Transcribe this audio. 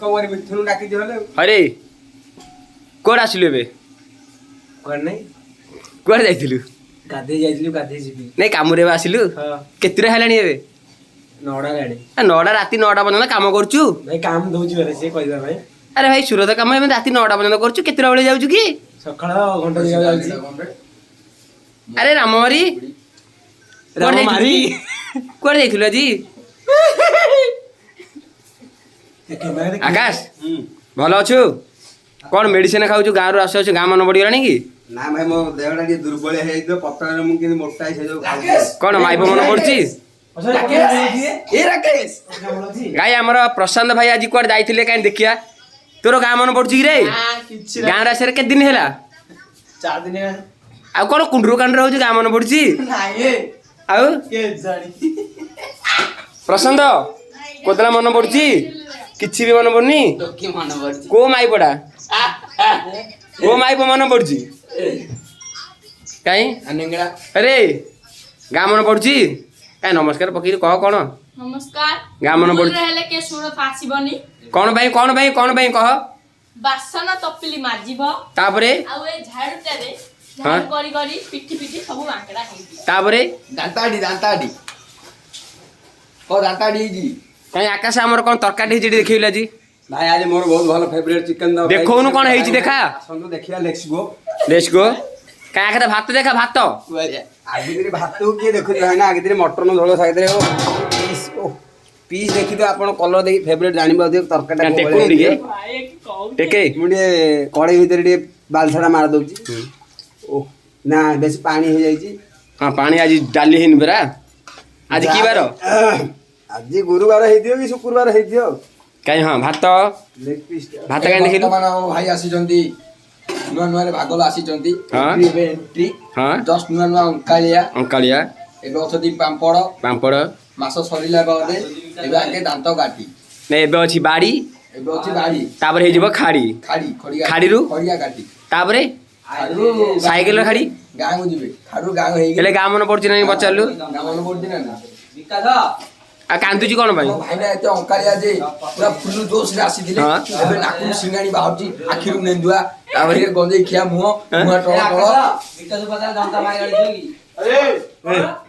कमरे मिथुन डाकी दियो ले अरे कोड आसिलु एबे कोन नै कोड जाइथिलु गाधे जाइथिलु गाधे जिबी नै कामुरे आसिलु हां केतिरा हेलानी एबे नौडा राणी नौडा राती 9टा पर्यंत काम करछु भाई काम दउची बरे से कहबा भाई अरे भाई सुरत काम एमे राती 9टा पर्यंत करछु केतिरा बेले जाउछु की सकाळ घंटा दिया जाउची अरे राममारी राममारी कोड जाइथिलु जी आकाश भल अछु कौन मेडिसिन खाऊ गाँव आस गाँ मन बढ़ीगलानी कि ना भाई मो देहटा टी दुर्बल हे तो पत्ता मु कि मोटा हे जो कौन माइप मन पड़ची गाई आमर प्रशांत भाई आज कुआडे जाइथिले काई देखिया तोर गाँ मन पड़ची रे गाँ रास्ते केते दिन हैला 4 दिन आ कौन कुंडरू कांड रहउची गाँ मन पड़ची आउ प्रशांत कोतला मन पड़ची किछि भी मन पड़नी को माई पड़ा को माई मन पड़ची काई अरे गाँ मन पड़ची काई नमस्कार पकीर कह कौन नमस्कार गाँ मन पड़ रहले के सुण फासिबनी कौन भाई कह बासन तपिली माजिब तापरे आ ए झाड़ूटा रे झाड़ू करी करी पिठी सब आंकड़ा हेती तापरे दांताडी ओ दांताडी जी काई आकाश हमर कोन तरकारी हेची देखिला जी भाई आज मोर बहुत भलो फेवरेट चिकन द देखौनु कोन हेची देखा संतो देखिया लेट्स गो काई आखरे भात देखा भात आगे तेरे भात किए देखु है ना आगे तेरे मटन झोल साइड रे पीस पीस देखि तो आपण कलर देखि फेवरेट जानि बदे तरकाटा टेकुन दिगे भाई की कहू टेके मुडे कड़े भीतर टे बालछड़ा मार दउची ओ ना बेसी पानी हो जाईची हां पानी आज डाली हिन बेरा आज की बार आज गुरुवार हेदियो कि शुक्रवार हेदियो काई हां भात लेग पीस भात काई देखिलु भाई आसीचंती नुआ नुआ भागल आसीचंती हाँ। एंट्री हां जस्ट नुआ नुआ अंकालिया अंकालिया एबे अथदी पांपड़ पांपड़ मास सरिला बादे एबे आके दांत काटी ने एबे अछि बाड़ी एबे अछि बाड़ी तापर हे जिवो खाड़ी खाड़ी खड़िया खाड़ीरू? खड़िया काटी तापरे खाड़ू साइकेल खाड़ी गाँव जिबे खाड़ू गाँव हेई एले गाँ मन पड़छि नै बचालु गाँव मन बोल दिना ना आ कांदुची कोन भाई ମୋ ଭାଇନା ଏତେ ଅଙ୍କାଳିଆ ଯେ ପୁରା ଫୁଲ ଜୋସରେ ଆସିଥିଲେ ହଁ। ଏବେ ନାକରୁ ସିଙ୍ଗାଣି ବାହାରୁଛି ଆଖିରୁ ନେନ୍ଦୁଆ ତାପରେ ଗଞ୍ଜେଇ ଖିଆ ମୁହଁ ମୁହଁ ଟଳ ଟଳ